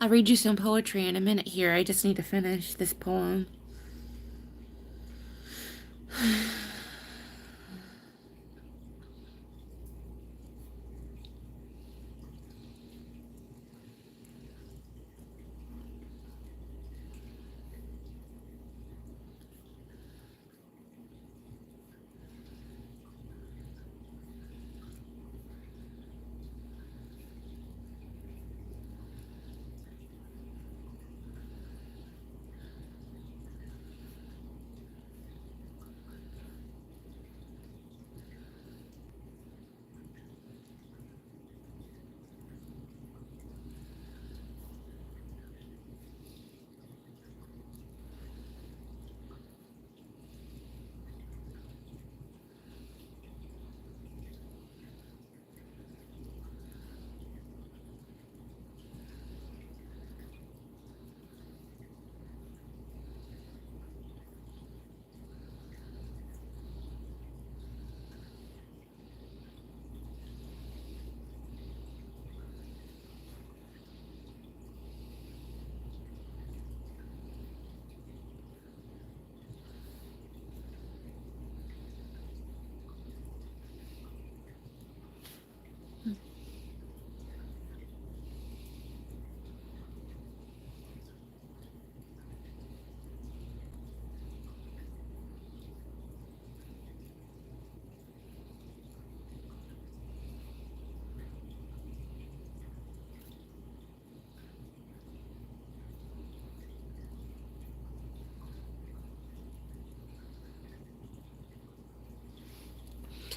I'll read you some poetry in a minute here. I just need to finish this poem.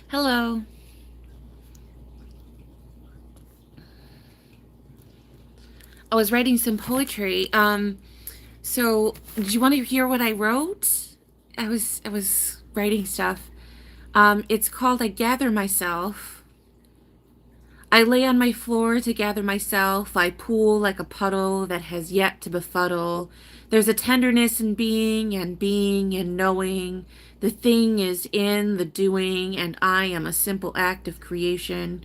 Hello. I was writing some poetry. So did you want to hear what I wrote? I was writing stuff. It's called I Gather Myself. I lay on my floor to gather myself. I pool like a puddle that has yet to befuddle. There's a tenderness in being and knowing. The thing is in the doing, and I am a simple act of creation.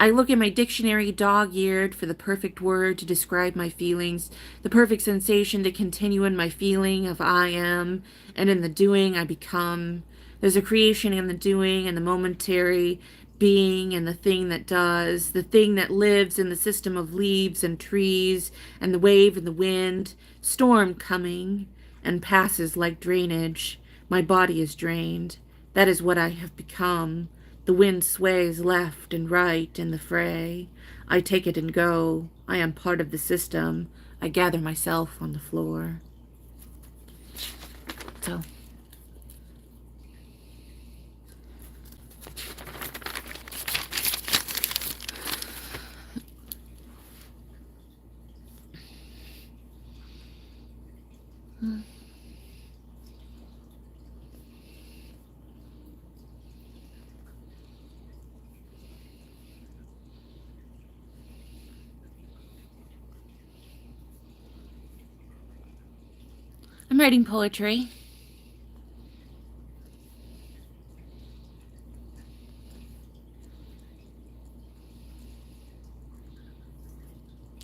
I look in my dictionary dog-eared for the perfect word to describe my feelings, the perfect sensation to continue in my feeling of I am, and in the doing I become. There's a creation in the doing and the momentary being and the thing that does, the thing that lives in the system of leaves and trees and the wave and the wind, storm coming and passes like drainage. My body is drained. That is what I have become. The wind sways left and right in the fray. I take it and go. I am part of the system. I gather myself on the floor. So, I'm writing poetry.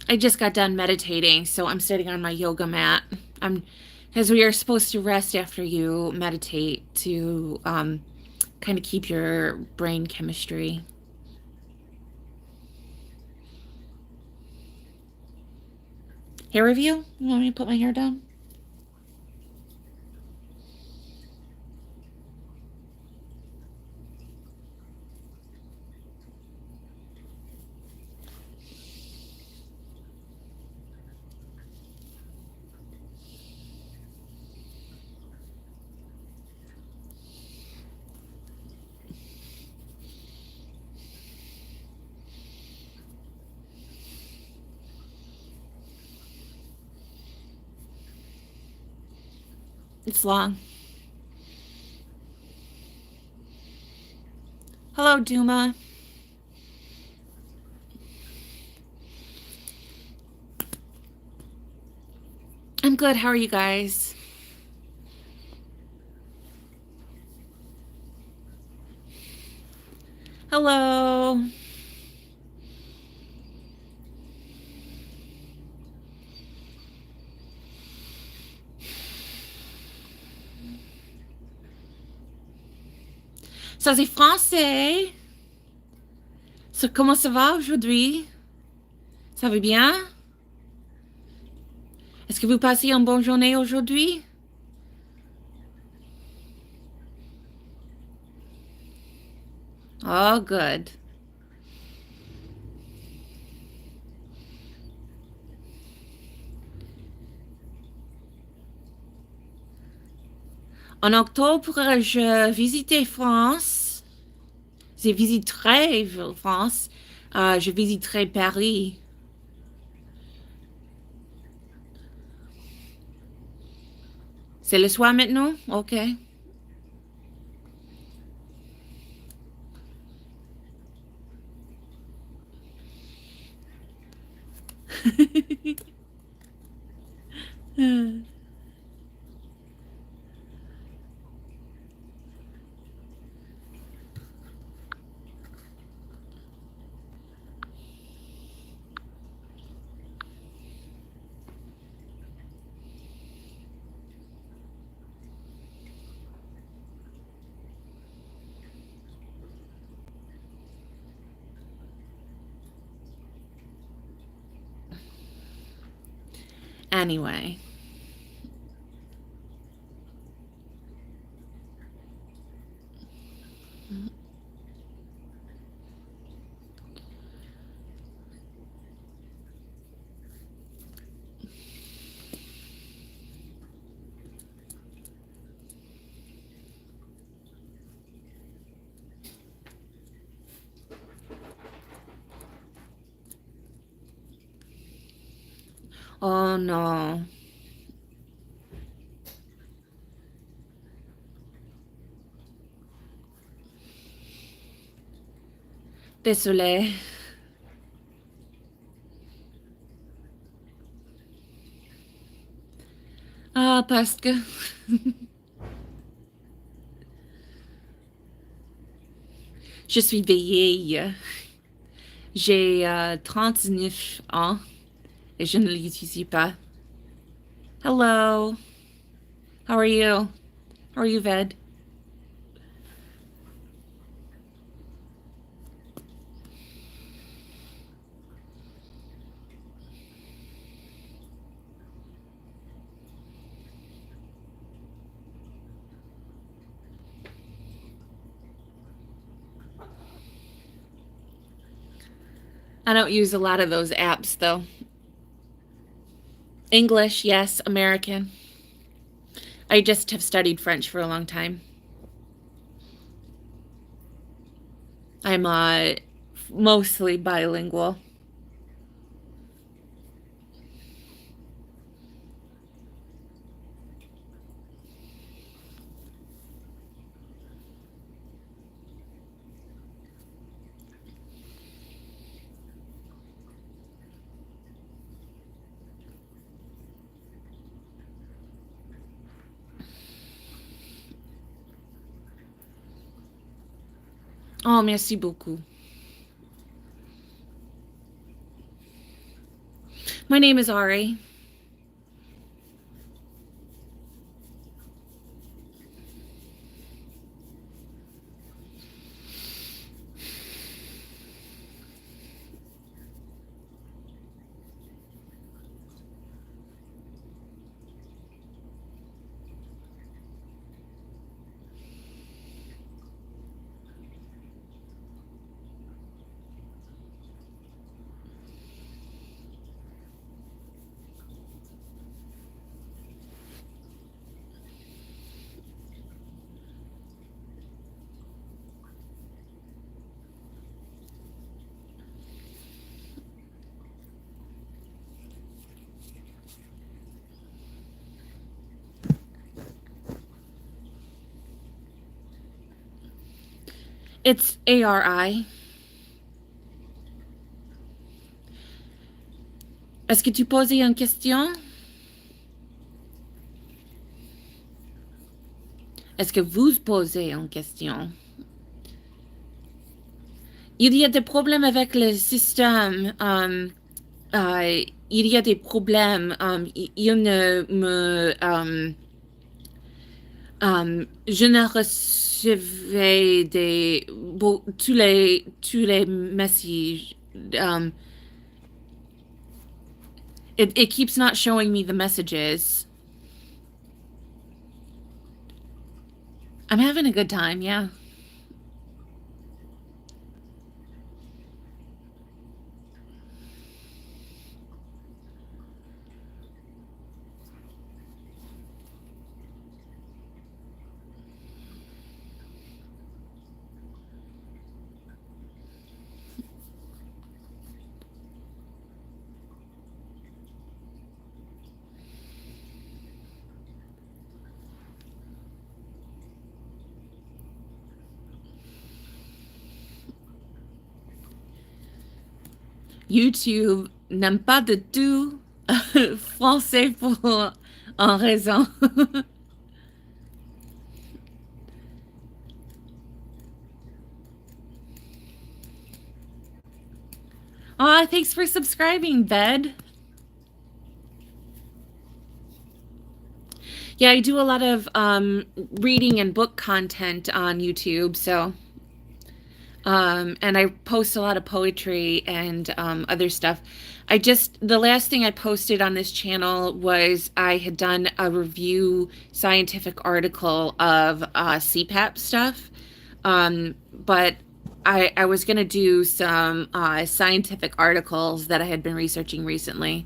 I just got done meditating, so I'm sitting on my yoga mat. I'm, as we are supposed to rest after you meditate to kind of keep your brain chemistry. Hair review? You want me to put my hair down? It's long. Hello, Duma. I'm good. How are you guys? Hello. Ça, c'est français. Comment ça va aujourd'hui? Ça va bien? Est-ce que vous passez une bonne journée aujourd'hui? Oh, good. En octobre, je visitais France. Je visiterai France. Je visiterai Paris. C'est le soir maintenant? OK. Anyway. Oh non. Désolé. Ah, parce que je suis vieille. J'ai 39 ans et je ne l'utilise pas. Hello. How are you? How are you, Ved? I don't use a lot of those apps, though. English, yes. American. I just have studied French for a long time. I'm mostly bilingual. Oh, merci beaucoup. My name is Ari. It's ARI. Est-ce que tu posais une question? Est-ce que vous posez une question? Il y a des problèmes avec le système. Il y a des problèmes. Il ne me... Je ne recevais tous les messages. Um, it keeps not showing me the messages. I'm having a good time, yeah. YouTube n'aime pas de tout français pour en raison. Aw, thanks for subscribing, Bed. Yeah, I do a lot of reading and book content on YouTube, so and I post a lot of poetry and other stuff. The last thing I posted on this channel was I had done a review scientific article of CPAP stuff. But I was going to do some scientific articles that I had been researching recently.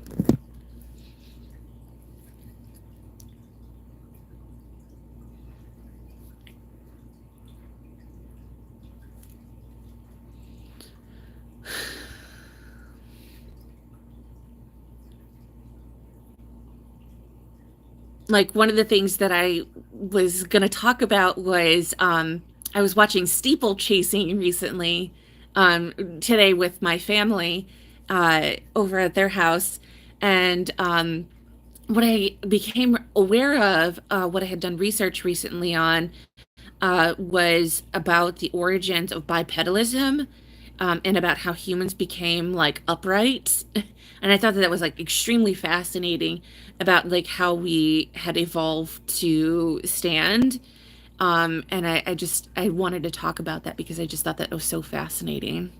Like one of the things that I was going to talk about was I was watching steeplechasing recently today with my family over at their house. And what I became aware of, what I had done research recently on, was about the origins of bipedalism, and about how humans became like upright. And I thought that was like extremely fascinating about like how we had evolved to stand. And I wanted to talk about that because I just thought that was so fascinating.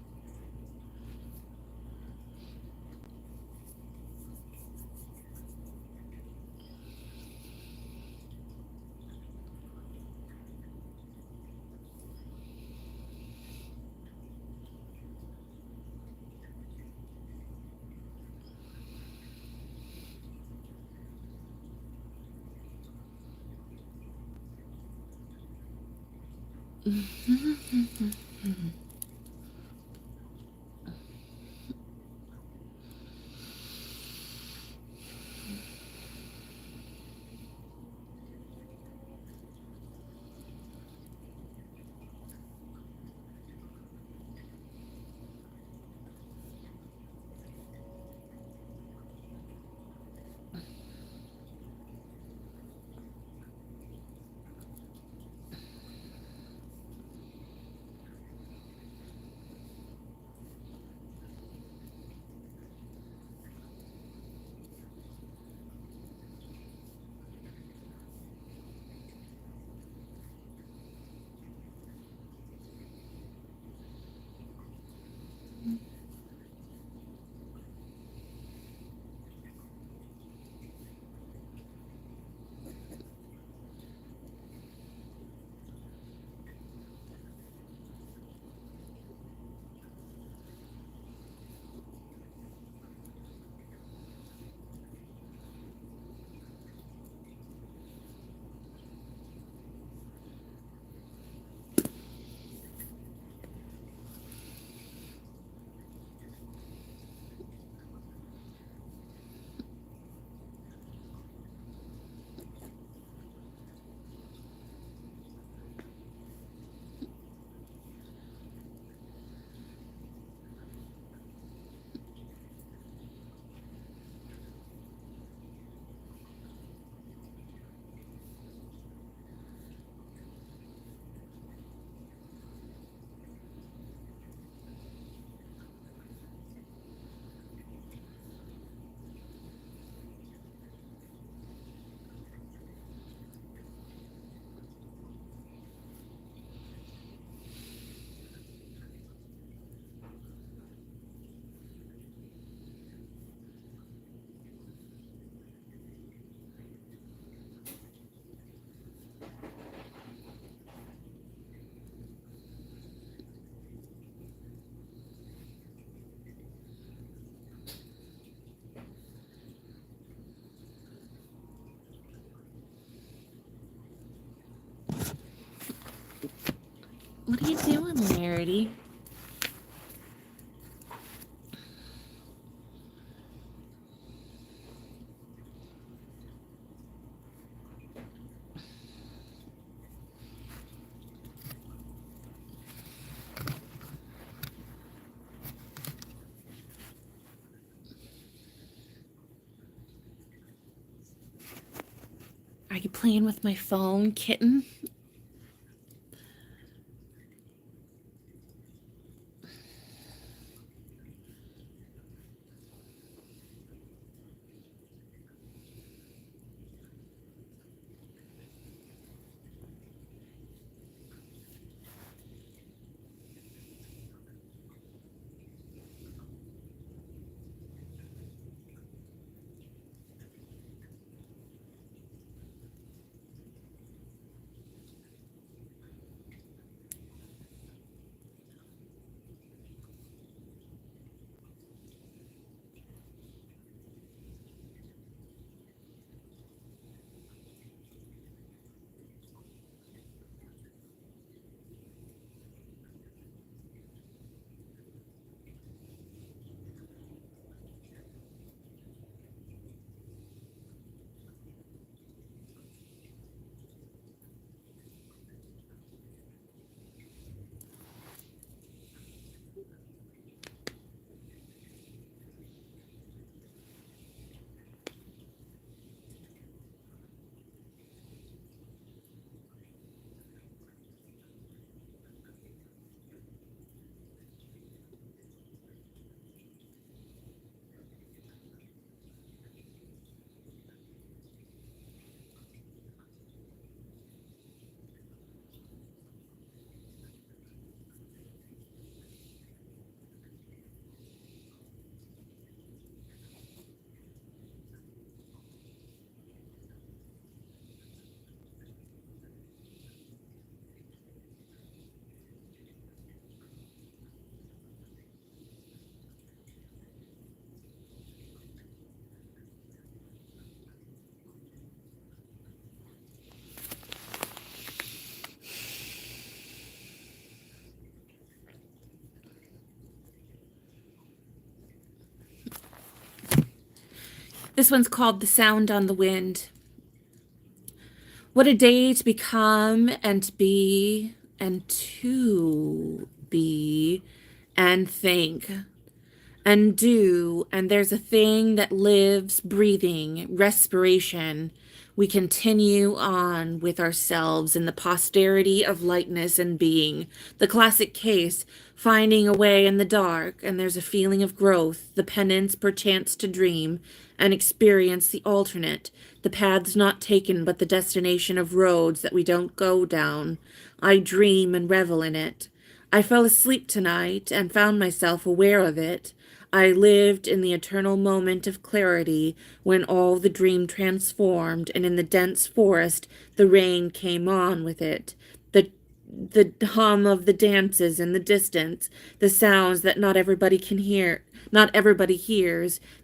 What are you doing, Larity? Are you playing with my phone, kitten? This one's called The Sound on the Wind. What a day to become and be and to be and think and do, and there's a thing that lives, breathing, respiration. We continue on with ourselves in the posterity of lightness and being. The classic case, finding a way in the dark, and there's a feeling of growth, the penance perchance to dream, and experience the alternate, the paths not taken but the destination of roads that we don't go down. I dream and revel in it. I fell asleep tonight and found myself aware of it. I lived in the eternal moment of clarity when all the dream transformed, and in the dense forest the rain came on with it. The hum of the dances in the distance, the sounds that not everybody hears,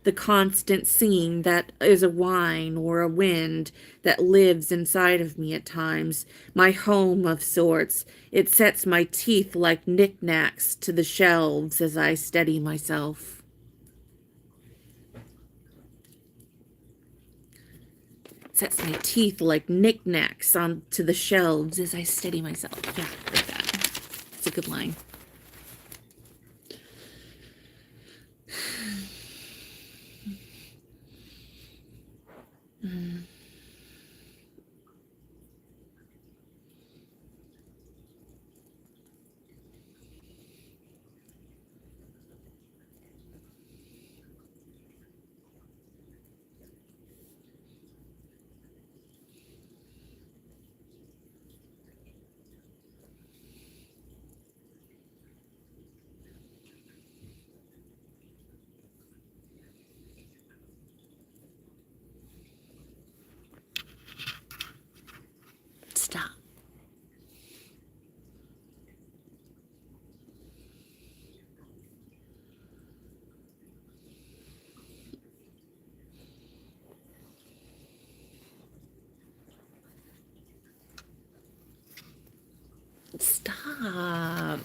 the constant singing that is a whine or a wind that lives inside of me at times, my home of sorts. It sets my teeth like knickknacks to the shelves as I steady myself. Sets my teeth like knickknacks onto the shelves as I steady myself. Yeah, like that. It's a good line. Stop. Stop.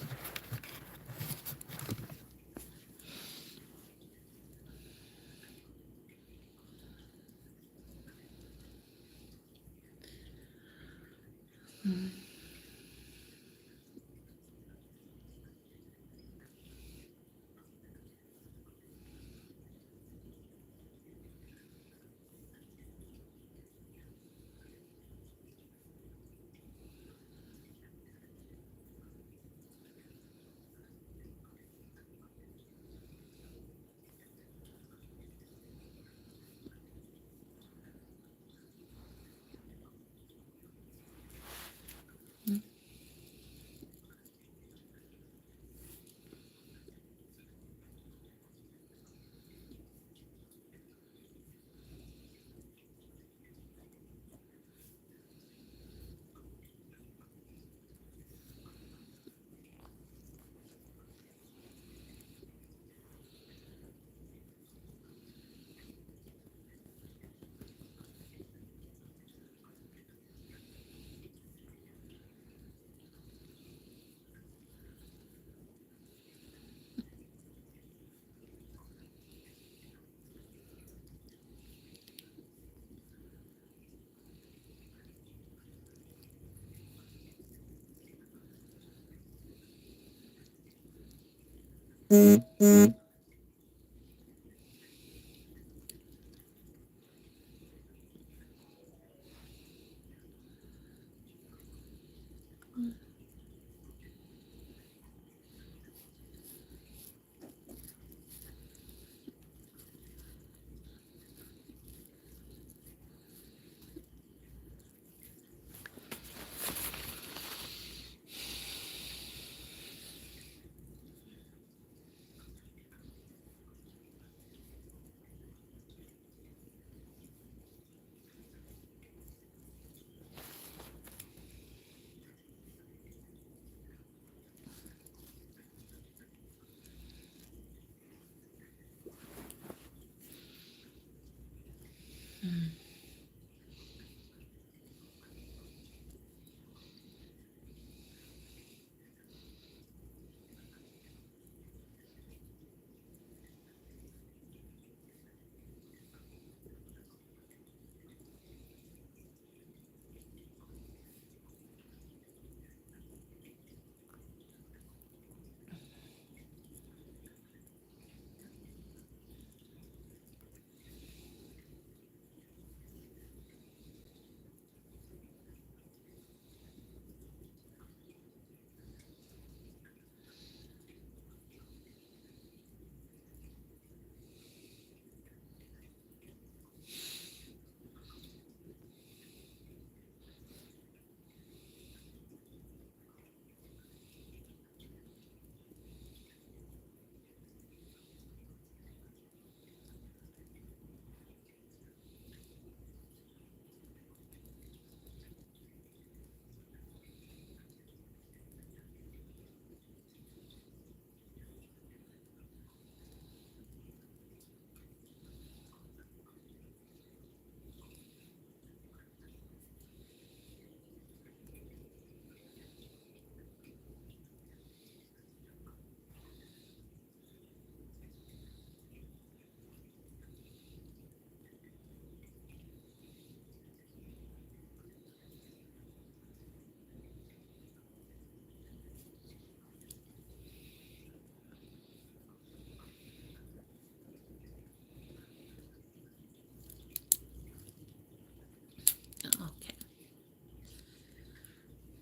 Okay.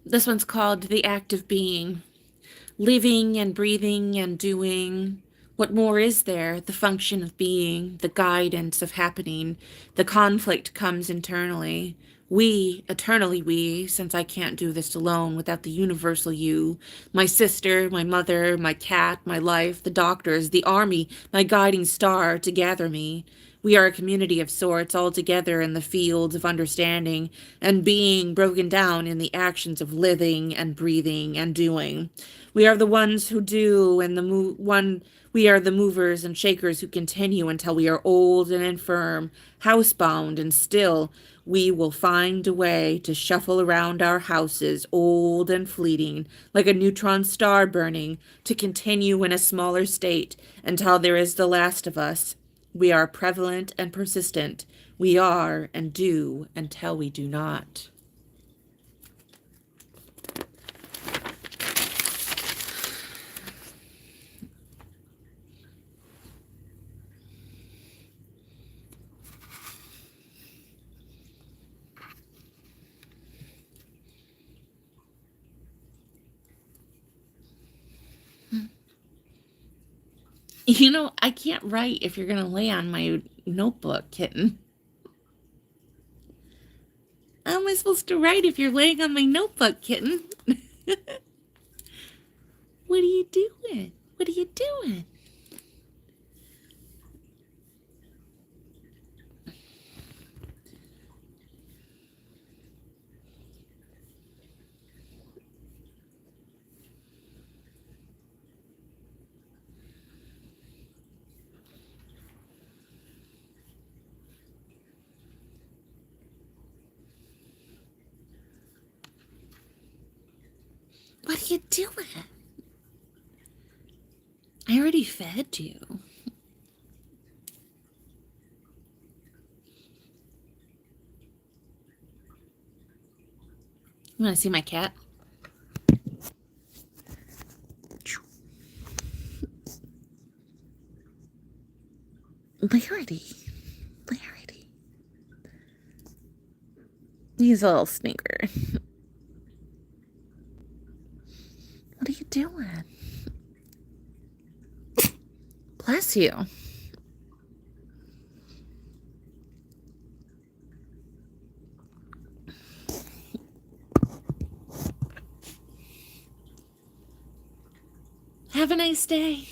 This one's called The Act of Being. Living and breathing and doing. What more is there? The function of being, the guidance of happening. The conflict comes internally. We, eternally we, since I can't do this alone without the universal you. My sister, my mother, my cat, my life, the doctors, the army, my guiding star to gather me. We are a community of sorts, all together in the fields of understanding and being broken down in the actions of living and breathing and doing. We are the ones who do, and we are the movers and shakers who continue until we are old and infirm, housebound and still. We will find a way to shuffle around our houses, old and fleeting, like a neutron star burning, to continue in a smaller state until there is the last of us. We are prevalent and persistent. We are and do until we do not. I can't write if you're going to lay on my notebook, kitten. How am I supposed to write if you're laying on my notebook, kitten? What are you doing? What are you doing? What are you doing? I already fed you. You want to see my cat? Larity. Larity. He's a little sneaker. What are you doing? Bless you. Have a nice day.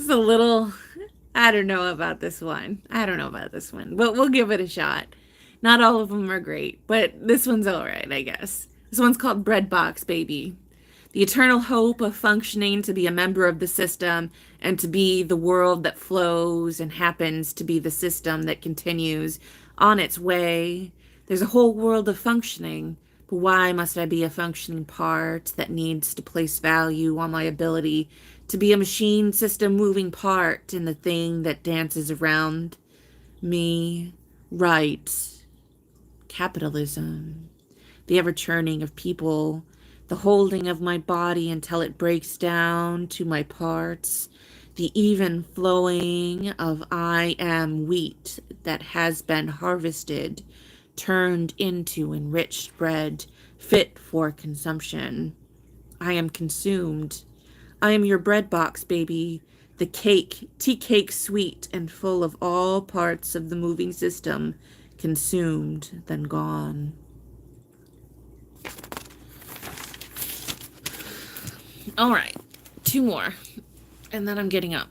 It's a little, I don't know about this one. I don't know about this one, but we'll give it a shot. Not all of them are great, but this one's all right, I guess. This one's called Bread Box Baby. The eternal hope of functioning to be a member of the system and to be the world that flows and happens to be the system that continues on its way. There's a whole world of functioning, but why must I be a functioning part that needs to place value on my ability to be a machine system moving part in the thing that dances around me? Right. Capitalism, the ever churning of people, the holding of my body until it breaks down to my parts, the even flowing of I am wheat that has been harvested, turned into enriched bread, fit for consumption. I am consumed. I am your bread box, baby. The cake, tea cake sweet and full of all parts of the moving system, consumed, then gone. All right, two more, and then I'm getting up.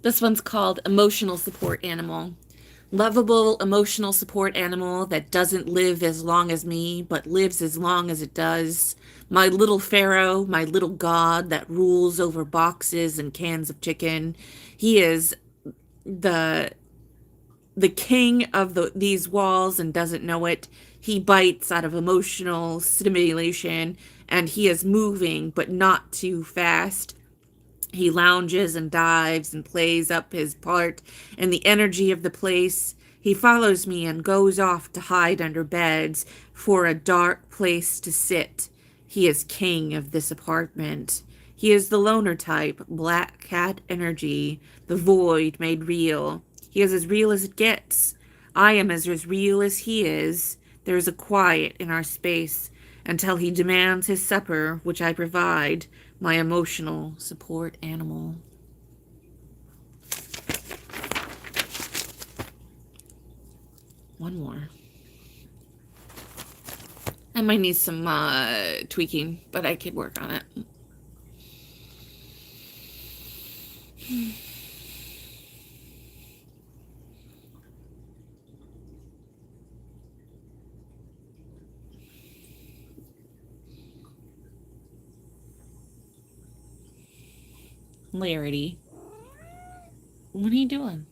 This one's called Emotional Support Animal. Lovable emotional support animal that doesn't live as long as me, but lives as long as it does. My little pharaoh, my little god that rules over boxes and cans of chicken. He is the king of these walls and doesn't know it. He bites out of emotional stimulation and he is moving, but not too fast. He lounges and dives and plays up his part in the energy of the place. He follows me and goes off to hide under beds for a dark place to sit. He is king of this apartment. He is the loner type, black cat energy, the void made real. He is as real as it gets. I am as real as he is. There is a quiet in our space until he demands his supper, which I provide, my emotional support animal. One more. I might need some tweaking, but I could work on it. Larity. What are you doing?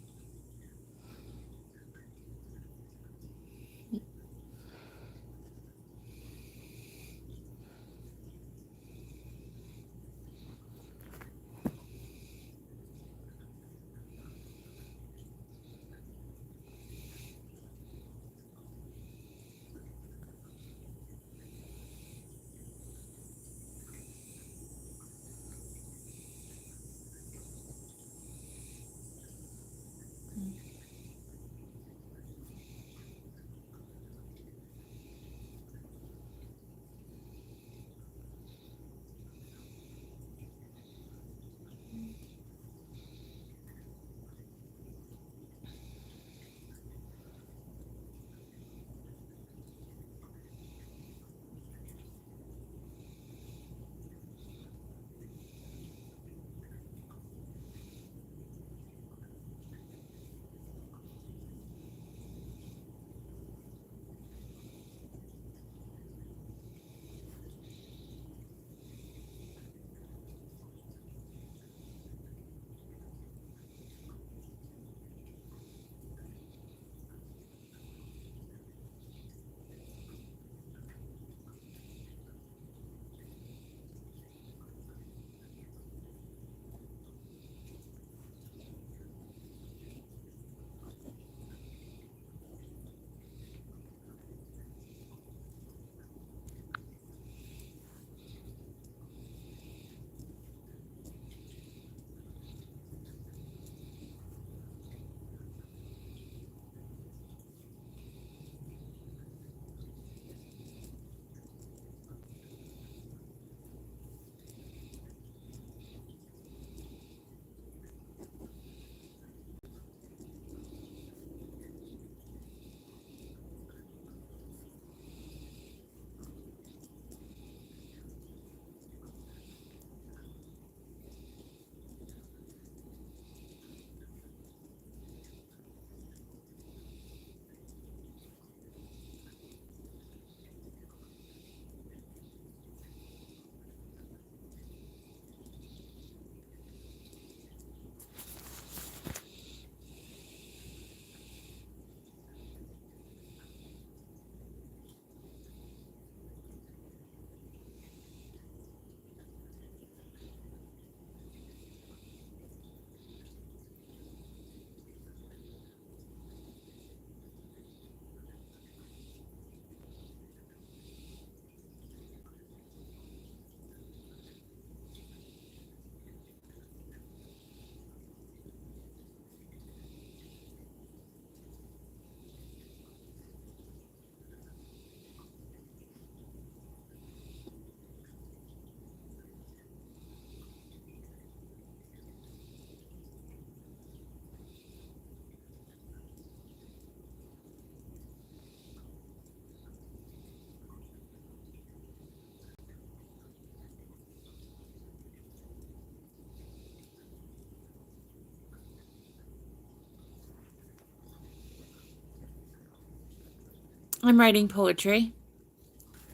I'm writing poetry.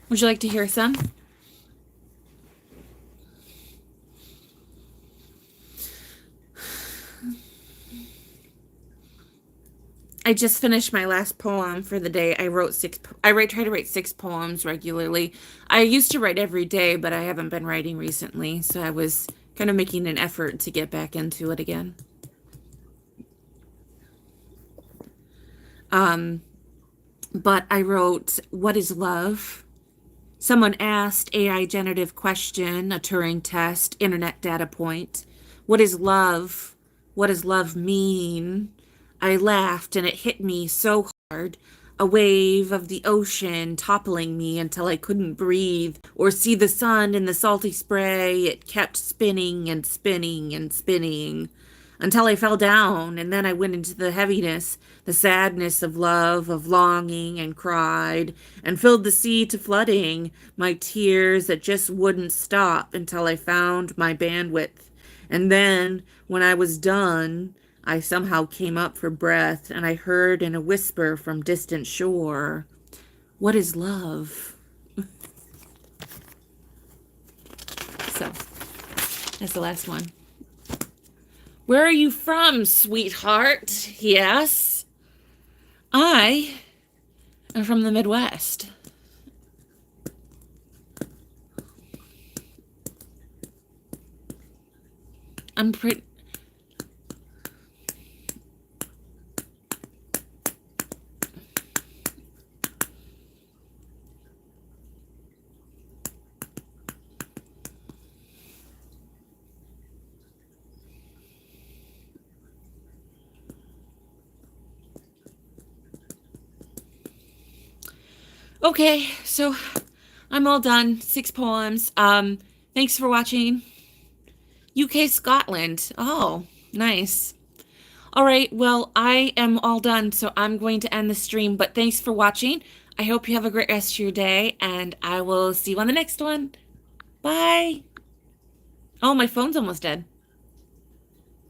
Would you like to hear some? I just finished my last poem for the day. Try to write 6 poems regularly. I used to write every day, but I haven't been writing recently, so I was kind of making an effort to get back into it again. Um, but I wrote, What is love? Someone asked AI generative question, a Turing test, internet data point. What is love? What does love mean? I laughed and it hit me so hard. A wave of the ocean toppling me until I couldn't breathe or see the sun in the salty spray. It kept spinning and spinning and spinning until I fell down, and then I went into the heaviness, the sadness of love, of longing, and cried, and filled the sea to flooding, my tears that just wouldn't stop until I found my bandwidth. And then, when I was done, I somehow came up for breath, and I heard in a whisper from distant shore, What is love? So, that's the last one. Where are you from, sweetheart? Yes. I am from the Midwest. I'm pretty. Okay, so I'm all done. 6 poems. Thanks for watching. UK Scotland. Oh, nice. All right, well, I am all done, so I'm going to end the stream, but thanks for watching. I hope you have a great rest of your day, and I will see you on the next one. Bye. Oh, my phone's almost dead.